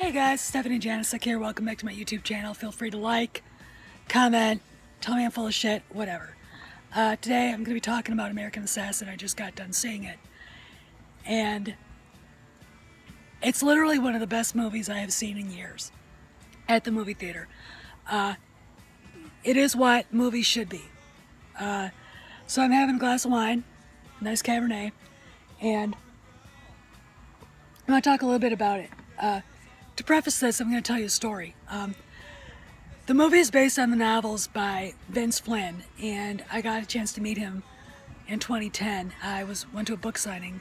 Hey guys, Stephanie Janicek here. Welcome back to my YouTube channel. Feel free to like, comment, tell me I'm full of shit, whatever. Today I'm going to be talking about American Assassin. I just got done seeing it. And it's literally one of the best movies I have seen in years at the movie theater. It is what movies should be. So I'm having a glass of wine, nice Cabernet, and I'm going to talk a little bit about it. To preface this, I'm going to tell you a story. The movie is based on the novels by Vince Flynn, and I got a chance to meet him in 2010. I went to a book signing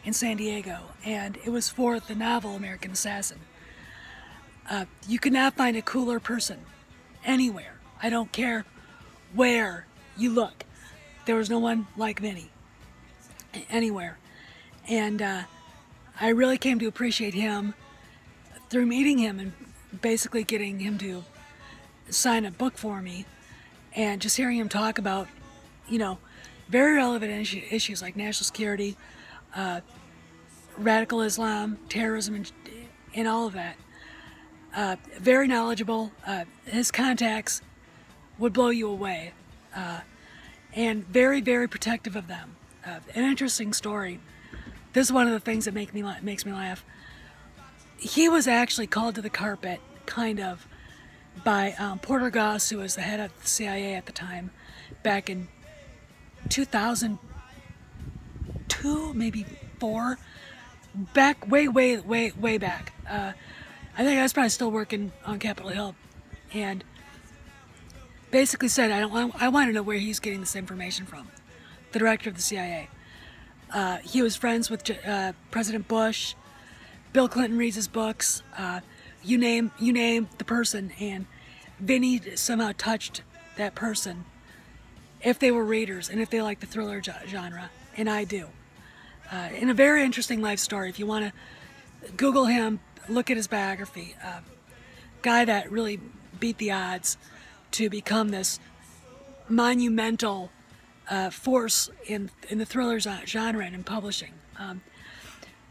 in San Diego, and it was for the novel American Assassin. You could not find a cooler person anywhere. I don't care where you look. There was no one like Vinny anywhere. And I really came to appreciate him through meeting him and basically getting him to sign a book for me, and just hearing him talk about, very relevant issues like national security, radical Islam, terrorism, and all of that. Very knowledgeable. His contacts would blow you away, and very, very protective of them. An interesting story. This is one of the things that makes me laugh. He was actually called to the carpet, kind of, by Porter Goss, who was the head of the CIA at the time, back in 2002, maybe 4, back way back. I think I was probably still working on Capitol Hill, and basically said, I want to know where he's getting this information from. The director of the CIA. He was friends with President Bush. Bill Clinton reads his books. You name the person, and Vinny somehow touched that person if they were readers and if they like the thriller genre, and I do. In a very interesting life story. If you want to Google him, look at his biography. Guy that really beat the odds to become this monumental force in the thriller genre and in publishing.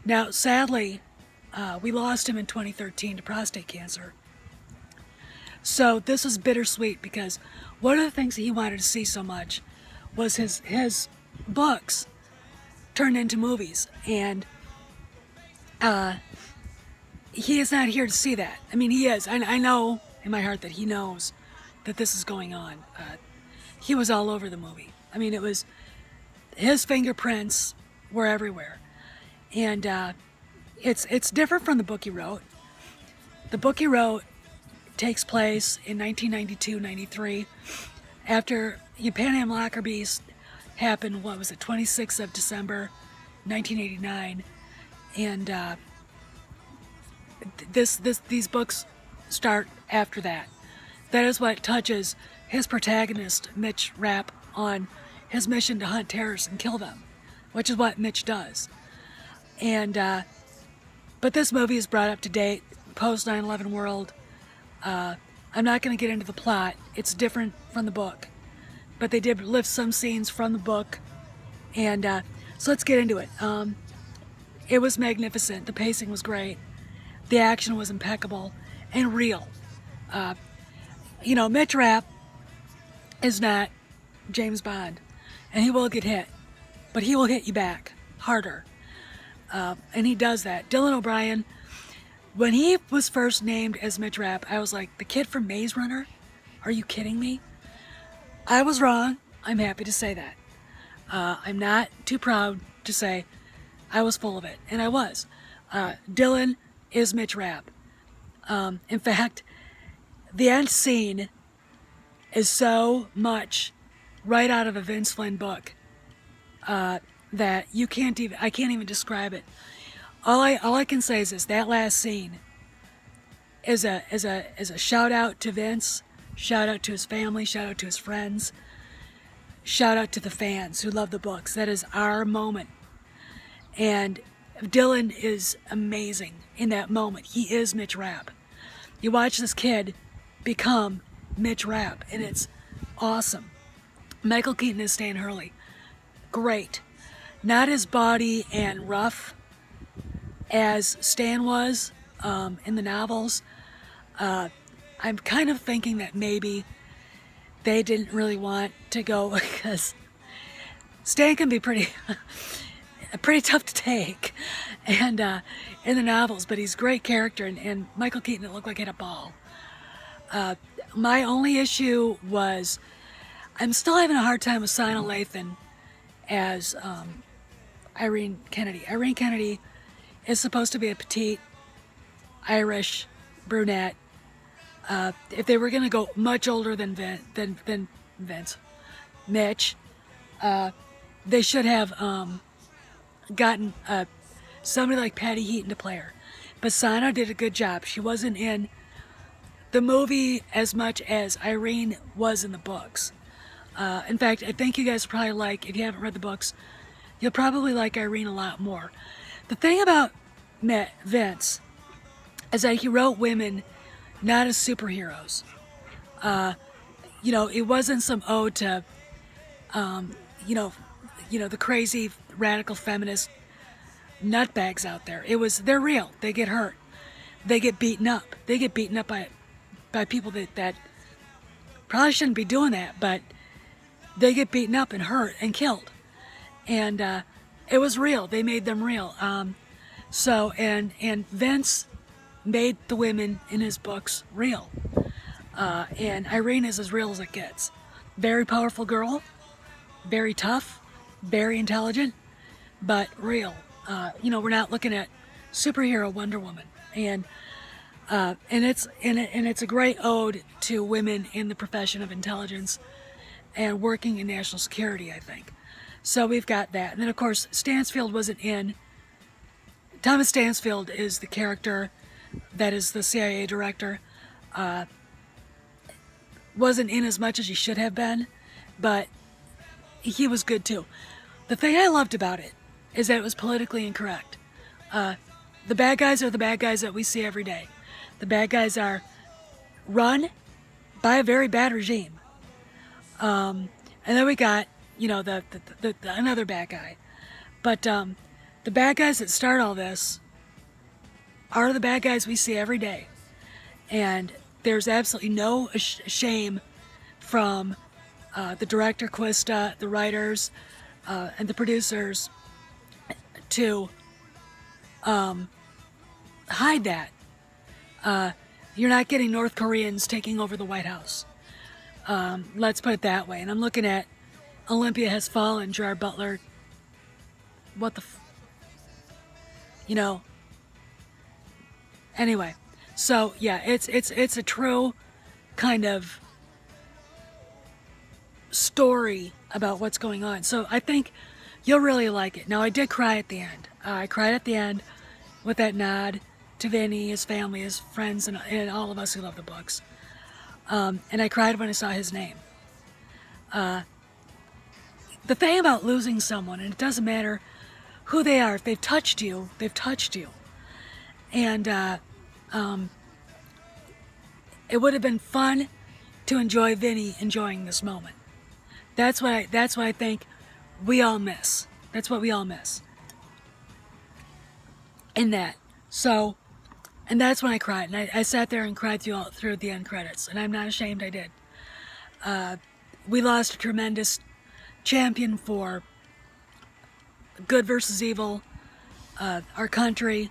Now, sadly, we lost him in 2013 to prostate cancer. So this was bittersweet, because one of the things that he wanted to see so much was his books turned into movies, and he is not here to see that. I mean, he is. I know in my heart that he knows that this is going on. He was all over the movie. I mean, it was, his fingerprints were everywhere. And it's different from the book he wrote. The book he wrote takes place in 1992-93, after Pan Am Lockerbie happened, 26th of December, 1989, and these books start after that. That is what touches his protagonist, Mitch Rapp, on his mission to hunt terrorists and kill them, which is what Mitch does. And but this movie is brought up to date, post 9/11 world. I'm not going to get into the plot. It's different from the book, but they did lift some scenes from the book, and so let's get into it. It was magnificent. The pacing was great. The action was impeccable and real. Mitch Rapp is not James Bond, and he will get hit, but he will hit you back harder. And he does that. Dylan O'Brien, when he was first named as Mitch Rapp, I was like, the kid from Maze Runner? Are you kidding me? I was wrong. I'm happy to say that. I'm not too proud to say I was full of it, and I was. Dylan is Mitch Rapp. In fact, the end scene is so much right out of a Vince Flynn book that I can't even describe it. All I can say is this: that last scene is a shout out to Vince, shout out to his family, shout out to his friends, shout out to the fans who love the books. That is our moment, and Dylan is amazing in that moment. He is Mitch Rapp. You watch this kid become Mitch Rapp, and it's awesome. Michael Keaton is Stan Hurley. Great. Not as bawdy and rough as Stan was, in the novels. I'm kind of thinking that maybe they didn't really want to go because Stan can be pretty tough to take, and in the novels, but he's a great character, and Michael Keaton, it looked like he had a ball. My only issue was I'm still having a hard time with Sana Lathan as Irene Kennedy. Irene Kennedy is supposed to be a petite Irish brunette. If they were going to go much older than Mitch, they should have gotten somebody like Patty Heaton to play her. But Sana did a good job. She wasn't in the movie as much as Irene was in the books. In fact, I think you guys probably like, if you haven't read the books, you'll probably like Irene a lot more. The thing about Vince is that he wrote women not as superheroes. It wasn't some ode to, the crazy radical feminist nutbags out there. They're real. They get hurt. They get beaten up. They get beaten up by people that probably shouldn't be doing that, but they get beaten up and hurt and killed. And it was real. They made them real. And Vince made the women in his books real. And Irene is as real as it gets. Very powerful girl, very tough, very intelligent, but real. We're not looking at superhero Wonder Woman. And it's a great ode to women in the profession of intelligence and working in national security, I think. So we've got that. And then, of course, Stansfield wasn't in. Thomas Stansfield is the character that is the CIA director. Wasn't in as much as he should have been, but he was good too. The thing I loved about it is that it was politically incorrect. The bad guys are the bad guys that we see every day. The bad guys are run by a very bad regime. And then we got, the another bad guy. But the bad guys that start all this are the bad guys we see every day. And there's absolutely no shame from the director, Quista, the writers, and the producers to hide that. You're not getting North Koreans taking over the White House. Let's put it that way. And I'm looking at Olympia Has Fallen, Gerard Butler. What the Anyway, so yeah, it's a true kind of story about what's going on. So I think you'll really like it. Now, I did cry at the end. I cried at the end with that nod to Vinny, his family, his friends, and all of us who love the books. And I cried when I saw his name. The thing about losing someone, and it doesn't matter who they are, if they've touched you, they've touched you. And it would have been fun to enjoy Vinny enjoying this moment. That's what I think we all miss. That's what we all miss. In that. So, and that's when I cried. And I sat there and cried through the end credits. And I'm not ashamed I did. We lost a tremendous champion for good versus evil, our country,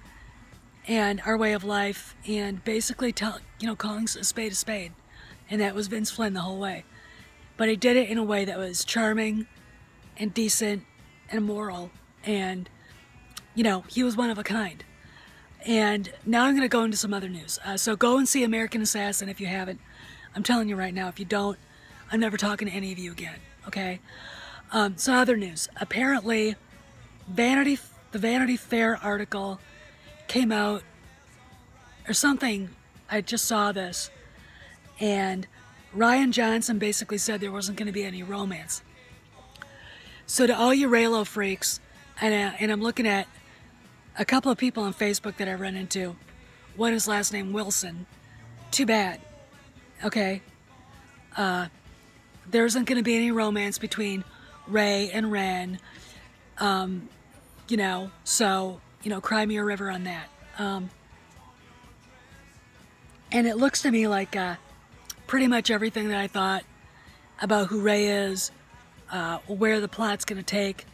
and our way of life, and basically calling a spade, and that was Vince Flynn the whole way. But he did it in a way that was charming, and decent, and moral, and he was one of a kind. And now I'm going to go into some other news. So go and see American Assassin if you haven't. I'm telling you right now, if you don't, I'm never talking to any of you again. Okay. So other news. Apparently, the Vanity Fair article came out, or something. I just saw this, and Ryan Johnson basically said there wasn't going to be any romance. So to all you Reylo freaks, and I'm looking at a couple of people on Facebook that I run into. One is last name Wilson. Too bad. Okay. There isn't going to be any romance between Ray and Ren. So, cry me a river on that. And it looks to me like pretty much everything that I thought about who Rey is, where the plot's going to take,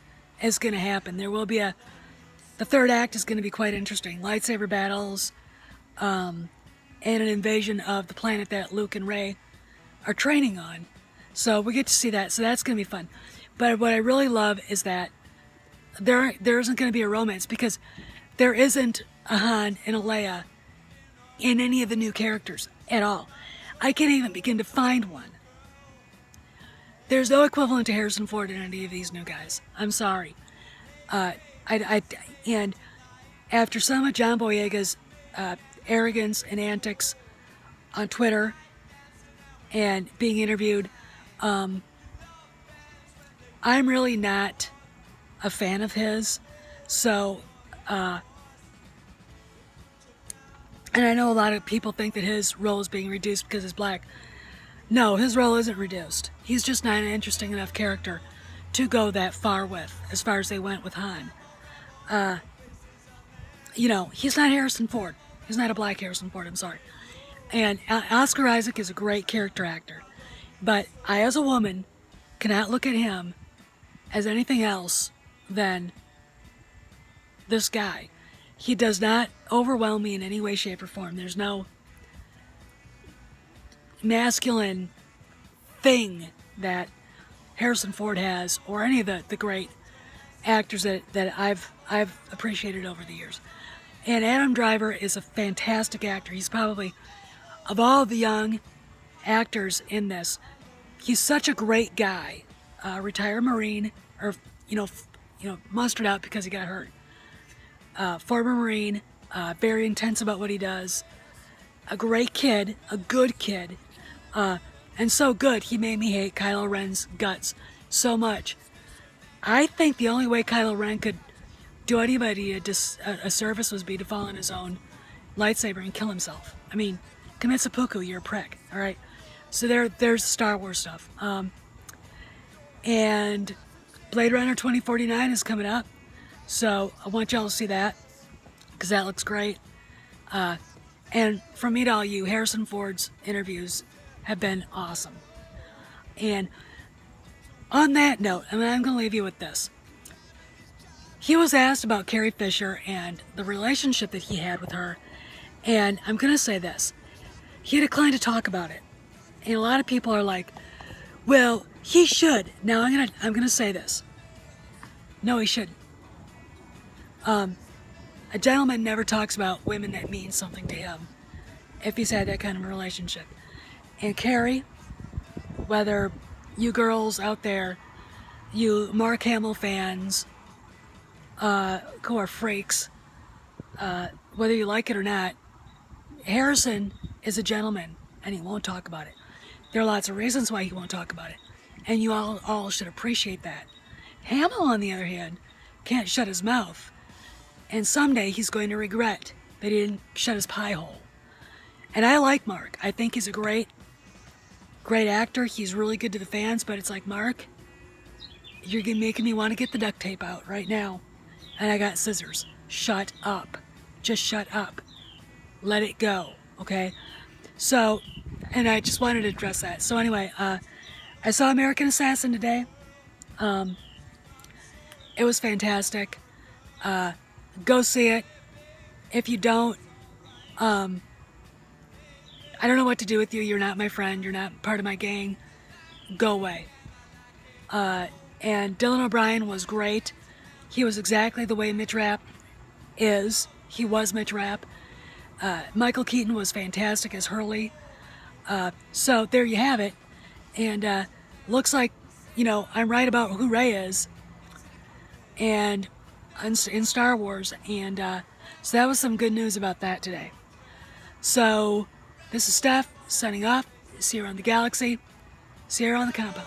is going to happen. There will be the third act is going to be quite interesting. Lightsaber battles, and an invasion of the planet that Luke and Rey are training on. So we get to see that, so that's going to be fun. But what I really love is that there isn't going to be a romance, because there isn't a Han and a Leia in any of the new characters at all. I can't even begin to find one. There's no equivalent to Harrison Ford in any of these new guys. I'm sorry. And after some of John Boyega's arrogance and antics on Twitter and being interviewed, I'm really not a fan of his. So, and I know a lot of people think that his role is being reduced because he's black. No, his role isn't reduced. He's just not an interesting enough character to go that far with, as far as they went with Han. You know, he's not Harrison Ford. He's not a black Harrison Ford, I'm sorry. And Oscar Isaac is a great character actor. But I, as a woman, cannot look at him as anything else than this guy. He does not overwhelm me in any way, shape, or form. There's no masculine thing that Harrison Ford has, or any of the great actors that I've appreciated over the years. And Adam Driver is a fantastic actor. He's probably, of all the young actors in this, he's such a great guy. Retired Marine, or mustered out because he got hurt. Former Marine, very intense about what he does. A great kid, a good kid, and so good he made me hate Kylo Ren's guts so much. I think the only way Kylo Ren could do anybody a service was be to fall on his own lightsaber and kill himself. I mean, commit seppuku, you're a prick, all right? So there's Star Wars stuff. And Blade Runner 2049 is coming up, so I want y'all to see that, because that looks great. And from me to all you, Harrison Ford's interviews have been awesome. And on that note, I'm going to leave you with this. He was asked about Carrie Fisher and the relationship that he had with her, and I'm going to say this. He declined to talk about it. And a lot of people are like, well, he should. Now I'm gonna say this. No, he shouldn't. A gentleman never talks about women that mean something to him if he's had that kind of a relationship. And Carrie, whether you girls out there, you Mark Hamill fans, who are freaks, whether you like it or not, Harrison is a gentleman, and he won't talk about it. There are lots of reasons why he won't talk about it, and you all should appreciate that. Hamill, on the other hand, can't shut his mouth, and someday he's going to regret that he didn't shut his pie hole. And I like Mark. I think he's a great actor. He's really good to the fans, but it's like, Mark, you're making me want to get the duct tape out right now, and I got scissors. Shut up. Just shut up. Let it go, okay? So, and I just wanted to address that. So anyway, I saw American Assassin today. It was fantastic. Go see it. If you don't, I don't know what to do with you. You're not my friend. You're not part of my gang. Go away. And Dylan O'Brien was great. He was exactly the way Mitch Rapp is. He was Mitch Rapp. Michael Keaton was fantastic as Hurley. So there you have it. And looks like, I'm right about who Rey is, and in Star Wars. And so that was some good news about that today. So this is Steph signing off. See you around the galaxy. See you around the compound.